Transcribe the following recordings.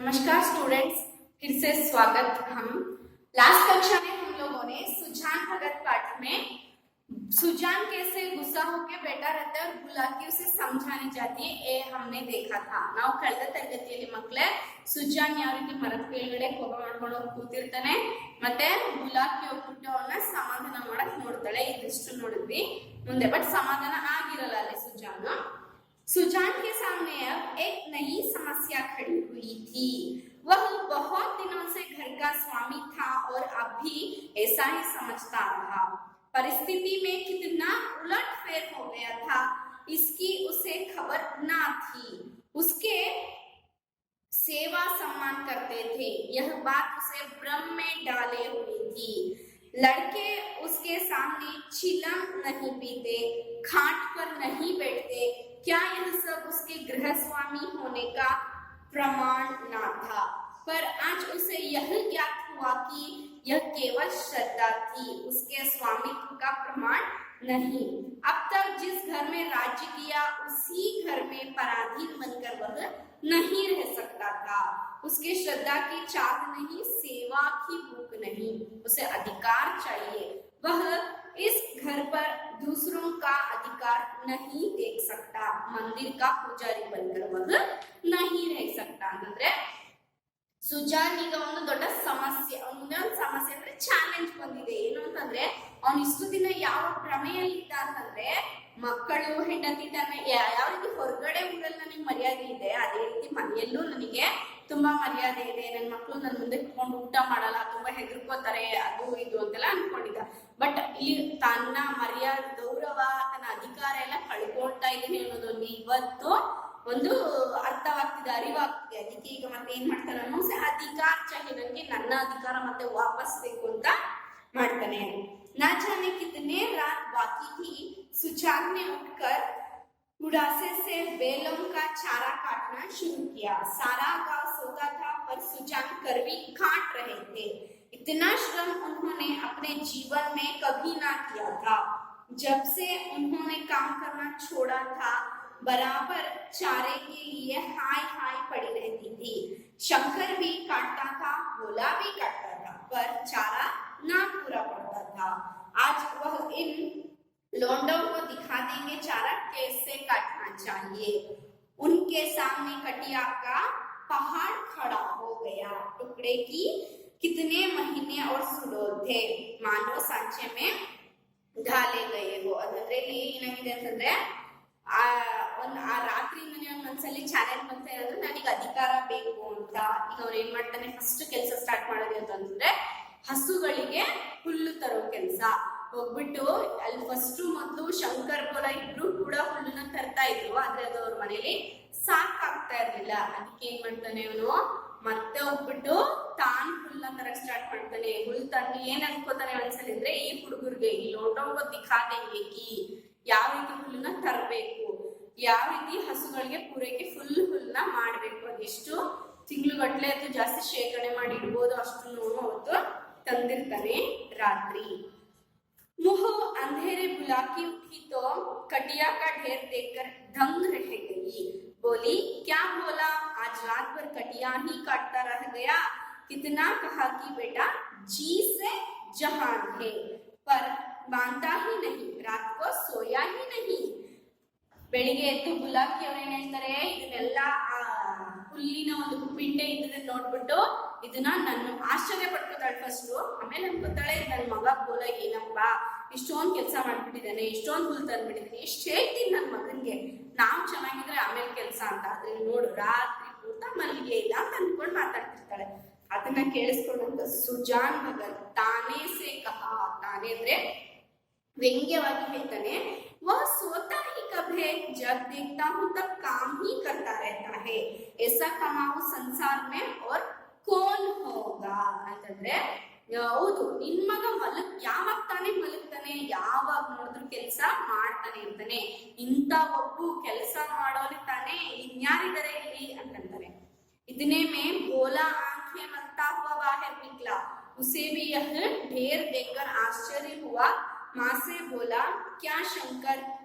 नमस्कार स्टूडेंट्स, फिर से स्वागत। हम लास्ट कक्षा में हम लोगों ने सुजान भगत पाठ में सुजान कैसे गुस्सा होके बैठा रहता है और बुलाकी उसे समझानी चाहती है ये हमने देखा था। ನಾವು ಕಳೆದ ತರಗತಿಯಲ್ಲಿ ಮಕ್ಕಳೇ ಸುಜಾನ್ ಯಾವ ರೀತಿ ಮರದ ಕೆಳಗಡೆ ಕೋಪ ಮಾಡ್ಕೊಂಡು ಹೋಗಿ ಕೂತಿರ್ತಾನೆ ಮತ್ತೆ ಬುಲಾಕಿ ಹೋಗ್ಬಿಟ್ಟು ಅವನ್ನ ಸಮಾಧಾನ ಮಾಡಕ್ ನೋಡ್ತಾಳೆ, ಇದಿಷ್ಟು ನೋಡಿದ್ವಿ ಮುಂದೆ। ಬಟ್ ಸಮಾಧಾನ ಆಗಿರಲ್ಲ ಅಲ್ಲಿ सुजान के सामने अब एक नई समस्या खड़ी हुई थी। वह बहुत दिनों से घर का स्वामी था और अब भी ऐसा ही समझता रहा। परिस्थिति में कितना उलटफेर हो गया था इसकी उसे खबर ना थी। उसके सेवा सम्मान करते थे, यह बात उसे भ्रम में डाले हुई थी। लड़के उसके सामने चिलम नहीं पीते, खाट पर नहीं बैठते, क्या यह सब उसके गृह स्वामी होने का प्रमाण न था? पर आज उसे यह ज्ञात हुआ कि यह केवल श्रद्धा थी, उसके स्वामित्व का प्रमाण नहीं। अब तक जिस घर में राज्य किया उसी घर में पराधीन बनकर वह नहीं रह सकता था। उसके श्रद्धा की चाह नहीं, सेवा की भूख नहीं, उसे अधिकार चाहिए। वह इस घर पर दूसरों का अधिकार नहीं देख सकता, मंदिर का पुजारी बनकर वह नहीं रह सकता। ಅಂದ್ರೆ ಸುಜಾನ್ ಈಗ ಒಂದು ದೊಡ್ಡ ಸಮಸ್ಯೆ, ಮುಂದೆ ಒಂದು ಸಮಸ್ಯೆ ಅಂದ್ರೆ ಚಾಲೆಂಜ್ ಬಂದಿದೆ। ಏನು ಅಂತಂದ್ರೆ ಅವನು ಇಷ್ಟು ದಿನ ಯಾವ ಭ್ರಮೆಯಲ್ಲಿ ಇದ್ದ ಅಂತಂದ್ರೆ ಮಕ್ಕಳು ಹೆಂಡತಿ ತನ್ನ ಯಾವ ರೀತಿ ಹೊರಗಡೆ ಊರಲ್ಲಿ ನನಗೆ ಮರ್ಯಾದೆ ಇದೆ ಅದೇ ರೀತಿ ಮನೆಯಲ್ಲೂ ನನಗೆ ತುಂಬಾ ಮರ್ಯಾದೆ ಇದೆ, ನನ್ನ ಮಕ್ಕಳು ನನ್ನ ಮುಂದೆ ಕುತ್ಕೊಂಡು ಊಟ ಮಾಡಲ್ಲ, ತುಂಬಾ ಹೆದರ್ಕೋತಾರೆ, ಅದು ಇದು ಅಂತೆಲ್ಲ ಅನ್ಕೊಂಡಿದ್ದ। ಬಟ್ ಇಲ್ಲಿ ತನ್ನ ಮರ್ಯಾದೆ, ಗೌರವ, ತನ್ನ ಅಧಿಕಾರ ಎಲ್ಲ ಕಳ್ಕೊಳ್ತಾ ಇದ್ದೀನಿ ಅನ್ನೋದೊಂದು ಇವತ್ತು ಒಂದು ಅರ್ಥವಾಗ್ತಿದೆ, ಅರಿವಾಗ್ತಿದೆ। ಅದಕ್ಕೆ ಈಗ ಮತ್ತೆ ಏನ್ ಮಾಡ್ತಾನೆ ಅನ್ನೋ ಅಧಿಕಾರ ಚಾಹೆ, ನನಗೆ ನನ್ನ ಅಧಿಕಾರ ಮತ್ತೆ ವಾಪಸ್ ಬೇಕು ಅಂತ ಮಾಡ್ತಾನೆ। ना जाने कितने रात बाकी थी, सुजान ने उठकर उड़ासे से बैलों का चारा काटना शुरू किया। सारा गांव सोता था पर सुजान करवी काट रहे थे। इतना श्रम उन्होंने अपने जीवन में कभी ना किया था। जब से उन्होंने काम करना छोड़ा था बराबर चारे के लिए हाय हाय पड़ी रहती थी। शंकर भी काटता था, भोला भी काटता था, पर चारा ना पूरा पड़ता था। आज वह इन लौंडों को दिखा देंगे चारा कैसे काटना चाहिए। उनके सामने कटिया का पहाड़ खड़ा हो गया। टुकड़े की कितने महीने और सुडोल थे, मानो सांचे में ढाले गए हो। ಅಂದ್ರೆ ಇಲ್ಲಿ ಏನಾಗಿದೆ ಅಂತಂದ್ರೆ ಆ ರಾತ್ರಿಯಿಂದ ನನ್ನ ಮನಸ್ಸಲ್ಲಿ ಚಾಲೆಂಜ್ ಬಂತಾ ಇರೋದು ನನಗೆ ಅಧಿಕಾರ ಬೇಕು ಅಂತ। ಈಗ ಅವ್ರು ಏನ್ ಮಾಡ್ತಾನೆ, ಫಸ್ಟ್ ಕೆಲಸ ಸ್ಟಾರ್ಟ್ ಮಾಡೋದು ಅಂತಂದ್ರೆ ಹಸುಗಳಿಗೆ ಹುಲ್ಲು ತರೋ ಕೆಲಸ ಹೋಗ್ಬಿಟ್ಟು ಅಲ್ಲಿ ಫಸ್ಟ್ ಮೊದಲು ಶಂಕರ್ ಬೋಲ ಇಬ್ರು ಕೂಡ ಹುಲ್ಲನ್ನ ತರ್ತಾ ಇದ್ರು, ಆದ್ರೆ ಅದು ಅವ್ರ ಮನೇಲಿ ಸಾಕಾಗ್ತಾ ಇರ್ಲಿಲ್ಲ। ಅದಕ್ಕೆ ಏನ್ ಮಾಡ್ತಾನೆ ಅವನು ಮತ್ತೆ ಹೋಗ್ಬಿಟ್ಟು ತಾನ್ ಹುಲ್ಲನ್ನ ತರಕ್ ಸ್ಟಾರ್ಟ್ ಮಾಡ್ತಾನೆ। ಹುಲ್ ತಂದು ಏನ್ ಅನ್ಕೋತಾನೆ ಒಂದ್ಸಲಿ ಅಂದ್ರೆ ಈ ಹುಡುಗರಿಗೆ ಈ ಲೋಟೋಂಗೋ ದಿಖಾದೇಂಗೆ ಕಿ ಯಾವ ರೀತಿ ಹುಲ್ಲನ್ನ ತರಬೇಕು, ಯಾವ ರೀತಿ ಹಸುಗಳಿಗೆ ಪೂರೈಕೆ ಫುಲ್ ಹುಲ್ಲನ್ನ ಮಾಡ್ಬೇಕು, ಅದೆಷ್ಟು ತಿಂಗ್ಳುಗಟ್ಲೆ ಅಥವಾ ಜಾಸ್ತಿ ಶೇಖರಣೆ ಮಾಡಿ ಇಡ್ಬೋದು ಅಷ್ಟು ಅವತ್ತು ತಂದಿರ್ತಾನೆ ರಾತ್ರಿ। मुह अंधेरे बुलाकी उठी तो कटिया का ढेर देखकर दंग रह गई। बोली, क्या बोला, आज रात भर कटिया ही काटता रह गया। कितना कहा कि बेटा जी से जहान है, पर मानता ही नहीं, रात को सोया ही नहीं। ಬೆಳಿಗ್ಗೆ ಎದ್ದು ಬುಲಾಕಿ ಅವ್ರು ಏನ್ ಹೇಳ್ತಾರೆ, ಇದನ್ನೆಲ್ಲ ಹುಲ್ಲಿನ ಒಂದು ಪಿಂಡೆ ಇದ್ದದನ್ನ ನೋಡ್ಬಿಟ್ಟು ಇದನ್ನ ನಾನು ಆಶ್ಚರ್ಯ ಪಟ್ಕೋತಾಳೆ ಫಸ್ಟ್, ಆಮೇಲೆ ಅನ್ಕೋತಾಳೆ ನನ್ನ ಮಗ ಬೋಲ ಏನಪ್ಪ ಇಷ್ಟೊಂದು ಕೆಲಸ ಮಾಡ್ಬಿಟ್ಟಿದ್ದಾನೆ, ಇಷ್ಟೊಂದು ಹುಲ್ ತಂದ್ಬಿಟ್ಟಿದ್ದಾನೆ, ಎಷ್ಟು ಹೇಳ್ತೀನಿ ನನ್ನ ಮಗನ್ಗೆ ನಾವ್ ಚೆನ್ನಾಗಿದ್ರೆ ಆಮೇಲೆ ಕೆಲಸ ಅಂತ, ಆದ್ರೆ ನೋಡು ರಾತ್ರಿ ಪೂರ್ತ ಮಲ್ಲಿಗೆ ಇಲ್ಲ ಅಂತ ಅನ್ಕೊಂಡು ಮಾತಾಡ್ತಿರ್ತಾಳೆ। ಅದನ್ನ ಕೇಳಿಸ್ಕೊಂಡಂತ ಸುಜಾನ್ ಭಗತ್ ತಾನೇ ಸೇ ಕಹಾ, ತಾನೇ ಅಂದ್ರೆ ವ್ಯಂಗ್ಯವಾಗಿ ಹೇಳ್ತಾನೆ, वह सोता ही कब है, जब देखता हूँ तब काम ही करता रहता है, ऐसा कमाऊ संसार में और कौन होगा ಅಂತಂದ್ರೆ ಹೌದು ನಿನ್ ಮಗ ಯಾವಾಗ ತಾನೇ ಮಲಗ್ತಾನೆ, ಯಾವಾಗ ನೋಡಿದ್ರು ಕೆಲಸ ಮಾಡ್ತಾನೆ ಇರ್ತಾನೆ, ಇಂತ ಒಬ್ಬು ಕೆಲಸ ಮಾಡೋರಿಗೆ ತಾನೇ ಇನ್ಯಾರಿದ್ದಾರೆ ಇಲ್ಲಿ ಅಂತಂತಾರೆ। इतने में भोला आंखें मलता हुआ बाहर निकला। उसे भी यह ढेर देखकर आश्चर्य हुआ। माँ से बोला, क्या शंकर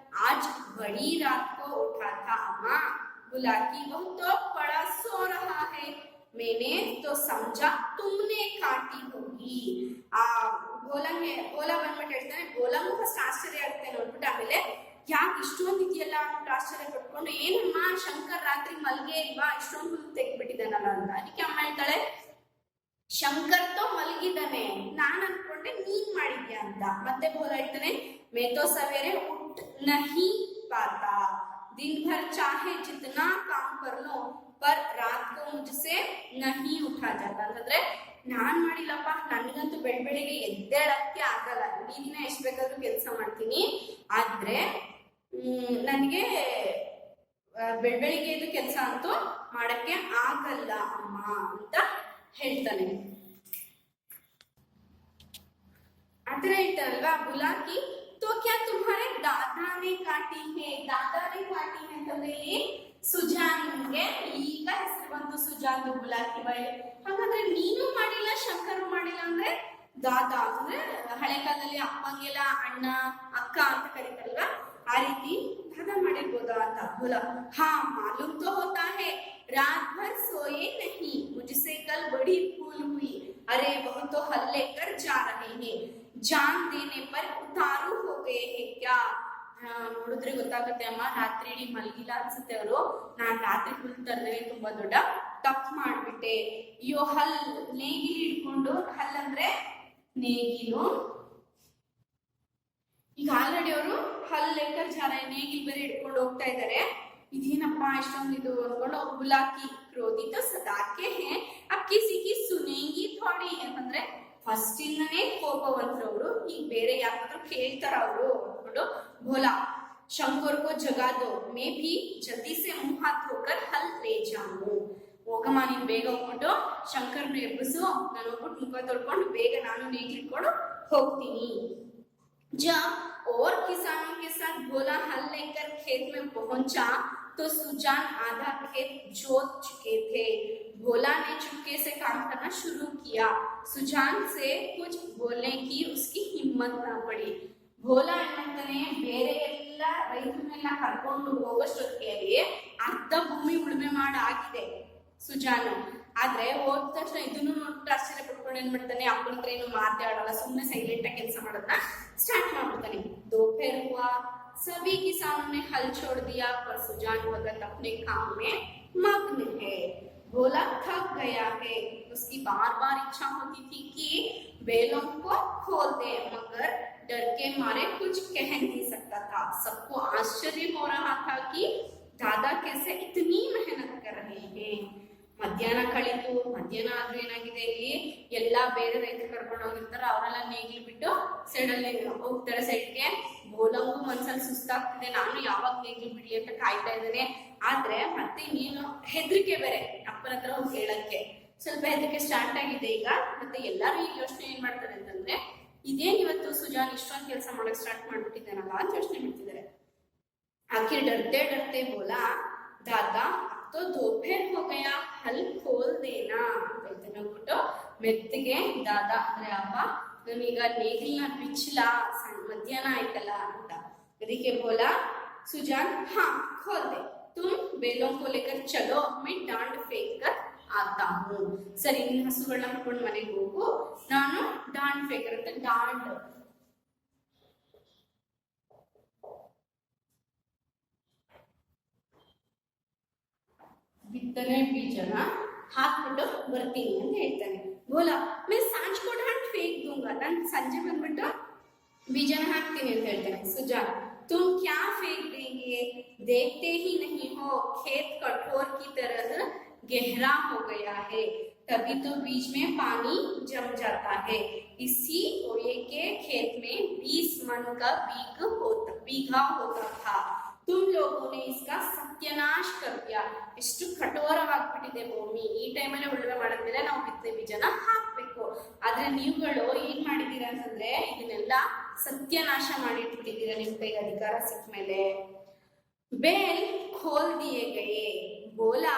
आज बड़ी रात को उठा था? माँ बुलाकी, वह तो बड़ा सो रहा है। मैंने तो समझा तुमने काटी होगी. ಆ ಬೋಲ ಬಂದ್ಬಿಟ್ಟು ಹೇಳ್ತಾನೆ. ಬೋಲಂಗೂ ಫಸ್ಟ್ ಆಶ್ಚರ್ಯ ಆಗುತ್ತೆ ನೋಡ್ಬಿಟ್ಟು ಆಮೇಲೆ ಯಾಕೆ ಇಷ್ಟೊಂದು ಇದೆಯಲ್ಲ ಅಂತ ಆಶ್ಚರ್ಯ ಪಟ್ಕೊಂಡು, ಏನಮ್ಮ ಶಂಕರ್ ರಾತ್ರಿ ಮಲ್ಗೆ ಇಲ್ವಾ, ಇಷ್ಟೊಂದು ಹುಲ್ಲು ತೆಗ್ದ್ಬಿಟ್ಟಿದ್ದಾನಲ್ಲ ಅಂತ. ಅದಕ್ಕೆ ಅಮ್ಮ ಹೇಳ್ತಾಳೆ, ಶಂಕರ್ ತೋ ಮಲಗಿದ್ದಾನೆ, ನಾನ್ ಅನ್ಕೊಂಡೆ ನೀನ್ ಮಾಡಿದ್ಯಾ ಅಂತ. ಮತ್ತೆ ಬೋಲ ಹೇಳ್ತಾನೆ, मैं तो सवेरे उठ नहीं पाता, दिन भर चाहे जितना काम कर लो पर रात को मुझसे नहीं उठा जाता. ಅಂತಂದ್ರೆ ನಾನ್ ಮಾಡಿಲ್ಲಪ್ಪ, ನನ್ಗಂತೂ ಬೆಳಿಗ್ಗೆ ಎದ್ದೇಳಕ್ಕೆ ಆಗಲ್ಲ, ಇಡೀ ದಿನ ಎಷ್ಟು ಬೇಕಾದ್ರೂ ಕೆಲಸ ಮಾಡ್ತೀನಿ, ಆದ್ರೆ ನನಗೆ ಬೆಳಿಗ್ಗೆ ಇದು ಕೆಲಸ ಅಂತೂ ಮಾಡಕ್ಕೆ ಆಗಲ್ಲ ಅಮ್ಮ ಅಂತ ಹೇಳ್ತಾನೆ. ಆತರ ಹೇಳ್ತಾರಲ್ವಾ ಬುಲಾಕಿ, तो क्या तुम्हारे दादा ने काटी है, दादा ने काटी है ಅಂತಂದ್ರೆ ಇಲ್ಲಿ ಸುಜಾನ್ಗೆ ಈಗ ಹೆಸರು ಬಂತು, ಸುಜಾನ್ ಬುಲಾಕಿ ಬಾಯಿ. ಹಾಗಾದ್ರೆ ನೀನು ಮಾಡಿಲ್ಲ ಶಂಕರು ಮಾಡಿಲ್ಲ ಅಂದ್ರೆ ದಾದಾ ಅಂದ್ರೆ ಹಳೆ ಕಾಲದಲ್ಲಿ ಅಪ್ಪಂಗೆಲ್ಲ ಅಣ್ಣ ಅಕ್ಕ ಅಂತ ಕರೀತಾರಲ್ವಾ, ಆ ರೀತಿ ದಾದಾ ಮಾಡಿರ್ಬೋದಾ ಅಂತ. बोला हाँ मालूम तो होता है, रात भर सोए नहीं, मुझसे कल बड़ी भूल हुई, अरे वह तो हल लेकर जा रहे हैं, जान देने पर उतारू हो गए हैं क्या. ನೋಡಿದ್ರೆ ಗೊತ್ತಾಗುತ್ತೆ ಅಮ್ಮ, ರಾತ್ರಿ ಇಡೀ ಮಲಗಿಲ್ಲ ಅನ್ಸುತ್ತೆ ಅವರು, ನಾನ್ ರಾತ್ರಿ ಹುಲ್ ತರದೇನೆ ತುಂಬಾ ದೊಡ್ಡ ತಪ್ಪು ಮಾಡ್ಬಿಟ್ಟೆ. ಅಯ್ಯೋ ಹಲ್ ನೇಗಿಲು ಹಿಡ್ಕೊಂಡು, ಹಲ್ ಅಂದ್ರೆ ನೇಗಿಲು, ಈಗ ಆಲ್ರೆಡಿ ಅವರು ಹಲ್ ಲೆಕ್ಕರ್ ಜಾರ ನೇಗಿಲ್ ಬೇರೆ ಹಿಡ್ಕೊಂಡು ಹೋಗ್ತಾ ಇದ್ದಾರೆ. ಇದೇನಪ್ಪ ಇಷ್ಟೊಂದು ಇದು ಅನ್ಕೊಂಡು ಬುಲಾಕಿ ಕ್ರೋಧಿತ ಸದಾಕೆ ಹೇ ಅಬ್ ಕಿಸಿ ಕಿ ಸುನೇಂಗಿ ಥೋಡಿ ಅಂತಂದ್ರೆ ಫಸ್ಟ್ ಇಂದನೇ ಕೋಪವಂತರವರು, ಈಗ ಬೇರೆ ಯಾರಾದ್ರೂ ಕೇಳ್ತಾರ ಅವರು ಅನ್ಕೊಂಡು ಬೋಲಾ ಶಂಕರ್ ಕೋ ಜಗಾ ದೋ, ಮೇ ಭಿ ಜಲ್ದಿ ಸೆ ಮುಖ ಹಾತ್ ಹೋಕರ್ ಹಲ್ ಲೇ ಜಾಮು. ಹೋಗಮ್ಮ ನೀನ್ ಬೇಗ ಹೋಗ್ಬಿಟ್ಟು ಶಂಕರ್ನ ಎಬ್ಬಿಸು, ನಾನು ಹೋಗ್ಬಿಟ್ಟು ಮುಖ ತೊಳ್ಕೊಂಡು ಬೇಗ ನಾನು ನೇಗಿಲ್ಕೊಂಡು ಹೋಗ್ತೀನಿ. जब और किसानों के साथ भोला हल लेकर खेत में पहुंचा तो सुजान आधा खेत जोत चुके थे. भोला ने चुपके से काम करना शुरू किया. सुजान से कुछ बोलने की उसकी हिम्मत न पड़ी. भोला ಏನಂತಾನೆ, ಬೇರೆ ಎಲ್ಲ ರೈತರನ್ನೆಲ್ಲ ಕರ್ಕೊಂಡು ಹೋಗೋಷ್ಟೊತ್ತಿಗೆ ಅರ್ಧ ಭೂಮಿ ಉಳುಮೆ ಮಾಡಾಗಿದೆ ಸುಜಾನ್. ಆದ್ರೆ ಹೋದ ತಕ್ಷಣ ಇದನ್ನು ನೋಡ್ಬಿಟ್ಟು ಆಶ್ಚರ್ಯ ಪಡ್ಕೊಂಡು ಏನ್ ಮಾಡ್ತಾನೆ, ಅಪ್ಪನ ಹತ್ರ ಏನು ಮಾತಾಡಲ್ಲ, ಸುಮ್ಮನೆ ಸೈಲೆಂಟ್ ಆಗಿ ಕೆಲಸ ಮಾಡೋದನ್ನ स्टार्ट ಮಾಡ್ಬಿಡ್ತಾನೆ. दोपहर हुआ, सभी किसानों ने हल छोड़ दिया पर सुजान भगत अपने काम में मग्न है. भोला थक गया है, उसकी बार बार इच्छा होती थी कि बैलों को खोल दे, मगर डर के मारे कुछ कह नहीं सकता था. सबको आश्चर्य हो रहा था कि दादा कैसे इतनी मेहनत कर रहे हैं. ಮಧ್ಯಾಹ್ನ ಕಳೀತು. ಮಧ್ಯಾಹ್ನ ಆದ್ರೂ ಏನಾಗಿದೆ, ಇಲ್ಲಿ ಎಲ್ಲಾ ಬೇರೆ ರೈತರು ಕರ್ಕೊಂಡು ಹೋಗಿರ್ತಾರ, ಅವರೆಲ್ಲ ನೇಗಿಲು ಬಿಟ್ಟು ಸೈಡಲ್ಲಿ ಹೋಗ್ತಾರೆ ಸೈಡ್ಗೆ. ಬೋಲಂಗೂ ಮನ್ಸಲ್ಲಿ ಸುಸ್ತಾಗ್ತಿದೆ, ನಾನು ಯಾವಾಗ ನೇಗಿಲು ಬಿಡ್ಲಿ ಅಂತ ಕಾಯ್ತಾ ಇದ್ದೇನೆ. ಆದ್ರೆ ಮತ್ತೆ ನೀನು ಹೆದರಿಕೆ ಬೇರೆ ಅಪ್ಪನ ಹತ್ರ ಹೋಗಿ ಹೇಳಕ್ಕೆ, ಸ್ವಲ್ಪ ಹೆದರಿಕೆ ಸ್ಟಾರ್ಟ್ ಆಗಿದೆ ಈಗ. ಮತ್ತೆ ಎಲ್ಲಾರು ಈಗ ಯೋಚನೆ ಏನ್ ಮಾಡ್ತಾರೆ ಅಂತಂದ್ರೆ, ಇದೇನ್ ಇವತ್ತು ಸುಜಾನ್ ಇಷ್ಟೊಂದು ಕೆಲಸ ಮಾಡಕ್ ಸ್ಟಾರ್ಟ್ ಮಾಡ್ಬಿಟ್ಟಿದ್ದಾನಲ್ಲ ಅಂತ ಯೋಚನೆ ಮಾಡ್ತಿದ್ದಾರೆ. ಆಕೆ ಡರ್ತೆ ಡರ್ತೆ ಬೋಲಾ, दादा तो दोपहर हो गया, हल खोल देना ಅಂತ ಹೇಳ್ಬಿಟ್ಟು ಮೆತ್ತಿಗೆ ದಾದಾ ಅಂದ್ರೆ ಅಪ್ಪ, ನಾನೀಗ ನೇಗಿಲ್ನ ಬಿಚ್ಚಲಾ, ಮಧ್ಯಾಹ್ನ ಆಯ್ತಲ್ಲ ಅಂತ. ಅದಕ್ಕೆ ಬೋಲಾ सुजान हाँ खोल दे, तुम बैलों को लेकर चलो, मैं डांड फेंक कर आता हूँ. ಸರಿ, ನಿನ್ನ ಹಸುಗಳನ್ನ ಕರ್ಕೊಂಡು ಮನೆಗೆ ಹೋಗು, ನಾನು ಡಾಂಡ್ ಫೇಕರ್ ಅಂತ ಡಾಂಡ್ ಬಿತ್ತನೆ ಬೀಜನ ಹಾಕ್ಬಿಟ್ಟು ಬರ್ತೀನಿ ಅಂತ ಹೇಳ್ತಾನೆ. ಬೋಲಾ ಮೇ ಸಾಂಜ್ को डांड फेंक दूंगा, ನಾನು ಸಂಜೆ ಬಂದ್ಬಿಟ್ಟು ಬೀಜನ ಹಾಕ್ತೀನಿ ಅಂತ ಹೇಳ್ತಾನೆ. सुजान तुम क्या फेंक देंगे, देखते ही नहीं हो खेत कठोर की तरह गहरा हो गया है, तभी तो बीज में पानी जम जाता है. इसी ओये के खेत में 20 मन का बीघा होता था. तुम लोगों ने इसका सत्यानाश कर दिया. ಎಷ್ಟು ಕಠೋರವಾಗ್ಬಿಟ್ಟಿದೆ ಭೂಮಿ. ಈ ಟೈಮಲ್ಲಿ ಉಳುಮೆ ಮಾಡಿದ್ಮೇಲೆ ನಾವು ಬಿತ್ತನೆ ಬೀಜನ ಹಾಕ್ಬೇಕು. ಆದ್ರೆ ನೀವುಗಳು ಏನ್ ಮಾಡಿದೀರಾ ಅಂತಂದ್ರೆ ಇದನ್ನೆಲ್ಲ ಸತ್ಯನಾಶ ಮಾಡಿಟ್ಬಿಟ್ಟಿದ್ದೀರಾ ನಿಮ್ ಕೈಗೆ ಅಧಿಕಾರ ಸಿಕ್ಕ ಮೇಲೆ. बैल खोल दिए गए. बोला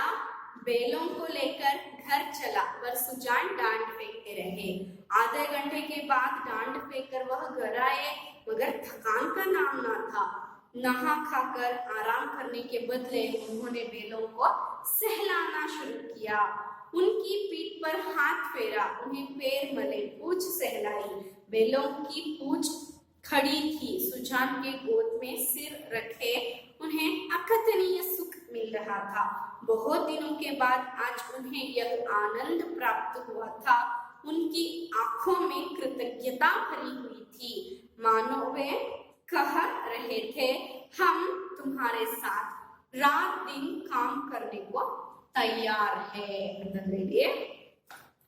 बैलों को लेकर घर चला, पर सुजान डांड फेंकते रहे. आधे घंटे के बाद डांड फेंककर वह घर आए, मगर थकान का नाम ना था. नहा खाकर आराम करने के बदले उन्होंने बैलों को सहलाना शुरू किया. उनकी पीठ पर हाथ फेरा, उन्हें पैर मले, पूछ सहलाई, बैलों की पूछ खड़ी थी, सुजान के गोद में सिर रखे उन्हें अकथनीय सुख मिल रहा था। बहुत दिनों के बाद आज उन्हें यह आनंद प्राप्त हुआ था। उनकी आंखों में कृतज्ञता भरी हुई थी, मानो वे कह रहे थे, हम तुम्हारे साथ रात दिन काम करने को तैयार है ಅಂತಂದ್ರೆ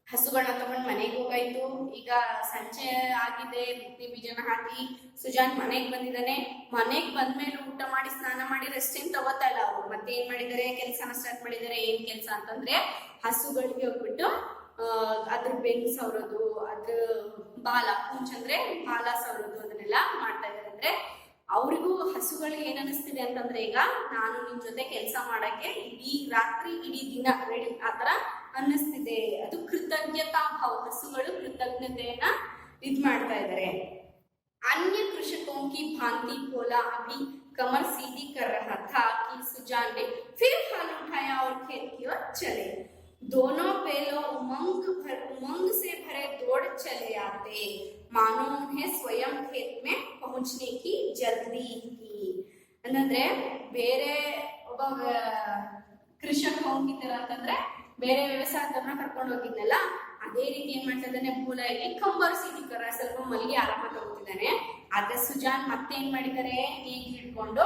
ಹಸುಗಳನ್ನ ತಗೊಂಡು ಮನೆಗೆ ಹೋಗಾಯ್ತು. ಈಗ ಸಂಜೆ ಆಗಿದೆ, ಮುಕ್ತಿ ಬೀಜನ ಹಾಕಿ ಸುಜಾನ್ ಮನೆಗೆ ಬಂದಿದ್ದಾನೆ. ಮನೆಗೆ ಬಂದ್ಮೇಲೆ ಊಟ ಮಾಡಿ ಸ್ನಾನ ಮಾಡಿ ರೆಸ್ಟ್ ಏನ್ ತಗೋತಾ ಇಲ್ಲ ಅವರು. ಮತ್ತೆ ಏನ್ ಮಾಡಿದ್ದಾರೆ, ಕೆಲಸನ ಸ್ಟಾರ್ಟ್ ಮಾಡಿದ್ದಾರೆ. ಏನ್ ಕೆಲಸ ಅಂತಂದ್ರೆ ಹಸುಗಳಿಗೆ ಹೋಗ್ಬಿಟ್ಟು ಅದ್ರ ಬೆನ್ನು ಸವರೋದು, ಅದ್ರ ಬಾಲ ಪೂಂಚ್ ಅಂದ್ರೆ ಬಾಲ ಸವರೋದು, ಅದನ್ನೆಲ್ಲ ಮಾಡ್ತಾ ಇದ್ದಾರೆ. ಅಂದ್ರೆ ಅವ್ರಿಗೂ ಹಸುಗಳಿಗೆ ಏನ್ ಅನಿಸ್ತಿದೆ ಅಂತಂದ್ರೆ, ಈಗ ನಾನು ನಿಮ್ ಜೊತೆ ಕೆಲಸ ಮಾಡಕ್ಕೆ ಇಡೀ ರಾತ್ರಿ ಇಡೀ ದಿನ ರೆಡಿ ಆತರ ಅನ್ನಿಸ್ತಿದೆ. ಅದು ಕೃತಜ್ಞತಾ ಭಾವ, ಹಸುಗಳು ಕೃತಜ್ಞತೆಯನ್ನ ಇದ್ ಮಾಡ್ತಾ ಇದ್ದಾರೆ. अन्य कृषकों की भांति बोला, अभी कमर सीधी कर रहा था कि सुजान ने फिर हल उठाया और खेत की ओर चले। दोनों बैलों उमंग से भरे दौड़ चले आते, मानो उन्हें स्वयं खेत में पहुंचने की जल्दी थी. ಅಂದ್ರೆ ಬೇರೆ ಒಬ್ಬ ಕೃಷಕ ಹೋಗಿದ್ದಾರೆ ಅಂತಂದ್ರೆ ಬೇರೆ ವ್ಯವಸಾಯದವ್ರನ್ನ ಕರ್ಕೊಂಡು ಹೋಗಿದ್ನಲ್ಲ, ಅದೇ ರೀತಿ ಏನ್ ಮಾಡ್ತಾ ಇದ್ದಾನೆ, ಭೂಲ ಇಲ್ಲಿ ಕಂಬರ್ ಸಿಡಿಕರ ಸ್ವಲ್ಪ ಮಲ್ಲಿಗೆ ಆರಾಮಾಗಿ ಹೋಗ್ತಿದ್ದಾನೆ. ಆದ್ರೆ ಸುಜಾನ್ ಮತ್ತೆ ಏನ್ ಮಾಡಿದ್ದಾರೆ, ನೇಗಿ ಹಿಡ್ಕೊಂಡು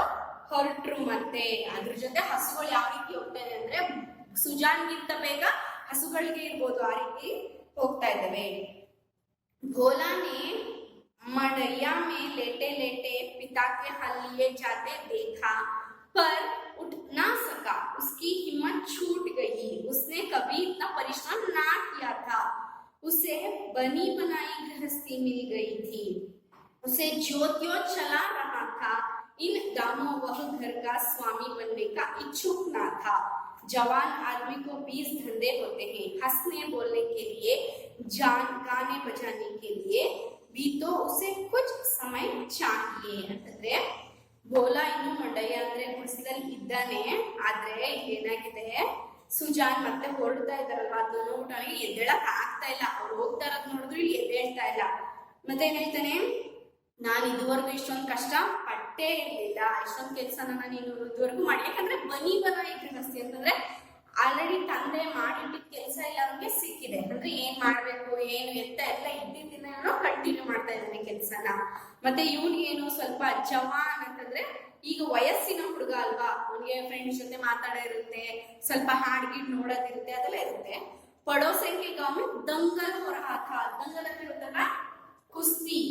ಹೊರಟ್ರು. ಮತ್ತೆ ಅದ್ರ ಜೊತೆ ಹಸುಗಳು ಯಾವ ರೀತಿ ಹೋಗ್ತಾ ಇದೆ ಅಂದ್ರೆ, ಸುಜಾನ್ಗಿಂತ ಬೇಗ ಹಸುಗಳಿಗೆ ಇರ್ಬೋದು ಆ ರೀತಿ ಹೋಗ್ತಾ ಇದ್ದಾವೆ. ಭೋಲಾನೆ मड़ैया में लेटे लेटे पिता के हल लिए जाते देखा, पर उठ ना सका, उसकी हिम्मत छूट गई. उसने कभी इतना परिश्रम ना किया था. उसे बनी बनाई गृहस्थी मिल गई थी, उसे ज्योतियों चला रहा था. इन दामों वह घर का स्वामी बनने का इच्छुक ना था. जवान आदमी को 20 धंधे होते हैं, हंसने बोलने के लिए, गाने बजाने के लिए भी तो उसे कुछ समय चाहिए. ಅಂತಂದ್ರೆ ಬೋಲಾ ಇನ್ನು ಮಂಡಯ್ಯ ಅಂದ್ರೆ ಹೊಸದಲ್ಲಿ ಇದ್ದಾನೆ. ಆದ್ರೆ ಏನಾಗಿದೆ, ಸುಜಾನ್ ಮತ್ತೆ ಹೊರಡ್ತಾ ಇದ್ದಾರಲ್ವಾ, ಅದನ್ನ ನೋಡ್ಬಿಟ್ಟು ಎದ್ದೇಳಕ್ ಆಗ್ತಾ ಇಲ್ಲ. ಅವ್ರು ಹೋಗ್ತಾ ಇರೋದ್ ನೋಡಿದ್ರು ಇಲ್ಲಿ ಎದ್ದೇಳ್ತಾ ಇಲ್ಲ. ಮತ್ತೆ ಏನ್ ಹೇಳ್ತಾನೆ, ನಾನು ಇದುವರೆಗೂ ಇಷ್ಟೊಂದು ಕಷ್ಟ ಪಟ್ಟೇ ಇರ್ಲಿಲ್ಲ, ಇಷ್ಟೊಂದು ಕೆಲಸನ ನೀನು ಇದುವರೆಗೂ ಮಾಡಿ. ಯಾಕಂದ್ರೆ ಬನಿ ಬನಾಯಿ ಗೃಹಸ್ಥಿ ಅಂತಂದ್ರೆ ಆಲ್ರೆಡಿ ತಂದೆ ಮಾಡಿಟ್ಟಿದ್ದ ಕೆಲಸ ಎಲ್ಲ ಅವ್ನಿಗೆ ಸಿಕ್ಕಿದೆ. ಅಂದ್ರೆ ಏನ್ ಮಾಡ್ಬೇಕು ಏನು ಎತ್ತ ಎಲ್ಲ ಇದ್ದಿದ್ದಿನ ಕಂಟಿನ್ಯೂ ಮಾಡ್ತಾ ಇದ್ದಾನೆ ಕೆಲಸನ. ಮತ್ತೆ ಇವ್ನಿಗೆ ಏನು ಸ್ವಲ್ಪ ಜವಾನ್ ಅಂತಂದ್ರೆ ಈಗ ವಯಸ್ಸಿನ ಹುಡುಗ ಅಲ್ವಾ, ಅವ್ನಿಗೆ ಫ್ರೆಂಡ್ಸ್ ಜೊತೆ ಮಾತಾಡಿರುತ್ತೆ, ಸ್ವಲ್ಪ ಹಾಡ್ಗಿಡ್ ನೋಡೋದಿರುತ್ತೆ, ಅದೆಲ್ಲ ಇರುತ್ತೆ. ಪಡೋಸಂಖ್ಯೆ ಗಾಂವ್ ದಂಗಲ್ ಹೊರ ಹಾಕ, ದಂಗಲ್ ಅಂತ ಹೇಳ್ತಾರ ಕುಸ್ತಿ,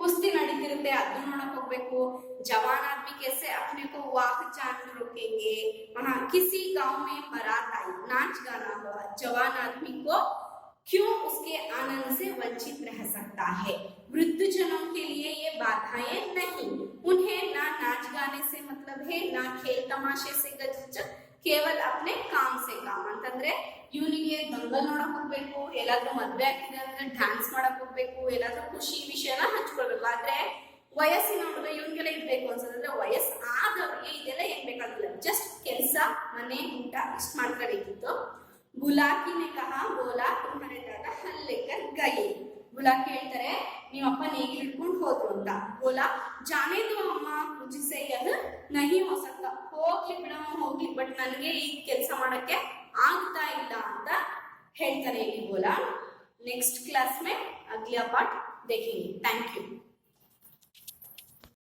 ಕುಸ್ತಿ ನಡೀತಿರುತ್ತೆ, ಅದನ್ನ ನೋಡಕ್ ಹೋಗ್ಬೇಕು. जवान आदमी कैसे अपने को वाह जान रोकेंगे. वहां किसी गांव में बारात आई, नाच गाना हुआ. जवान आदमी को क्यों उसके आनंद से वंचित रह सकता है. वृद्ध जनों के लिए ये बाधाएं नहीं. उन्हें ना नाच गाने से मतलब है, ना खेल तमाशे से गज, ಕೇವಲ अपने काम से काम. ಅಂತಂದ್ರೆ ಇವನಿಗೆ ದಂಗಲ್ ನೋಡಕ್ ಹೋಗ್ಬೇಕು, ಎಲ್ಲಾದ್ರೂ ಮದ್ವೆ ಆಗ್ತಿದೆ ಅಂದ್ರೆ ಡ್ಯಾನ್ಸ್ ಮಾಡಕ್ ಹೋಗ್ಬೇಕು, ಎಲ್ಲಾದ್ರೂ ಖುಷಿ ವಿಷಯನ ಹಂಚ್ಕೊಳ್ಬೇಕು. ಆದ್ರೆ ವಯಸ್ಸಿನ ಹುಡುಗ ಇವನ್ಗೆಲ್ಲ ಇರ್ಬೇಕು ಅನ್ಸೋದಂದ್ರೆ, ವಯಸ್ಸು ಆದವ್ರಿಗೆ ಇದೆಲ್ಲ ಏನ್ ಬೇಕಾಗಿಲ್ಲ, ಜಸ್ಟ್ ಕೆಲಸ, ಮನೆ, ಊಟ ಇಷ್ಟ ಮಾತ್ರ ಬೇಕಿತ್ತು. ಬುಲಾಕಿನೇ ಕಹಾ, ಬೋಲಾ ತುಮ್ಹಾರೆ ದಾದಾ ಹಲ್ ಲೇಕರ್ ಗಯೇ. ಬುಲಾಕಿ ಹೇಳ್ತಾರೆ, ನೀವಪ್ಪ ನೇಗಿ ಹಿಡ್ಕೊಂಡು ಹೋದ್ರು ಅಂತ. ಬೋಲಾ ಜಾನೇ ದು ಅಮ್ಮ ಮುझसे यह नहीं हो सकता. ಹೋಗ್ಲಿ ಬಿಡಮ್ಮ ಹೋಗ್ಲಿ, ಬಟ್ ನನಗೆ ಈ ಕೆಲಸ ಮಾಡಕ್ಕೆ ಆಗ್ತಾ ಇಲ್ಲ ಅಂತ ಹೇಳ್ತಾರೆ ಇಲ್ಲಿ ಬೋಲಾ. नेक्स्ट क्लास में अगला पार्ट देखेंगे. Thank you.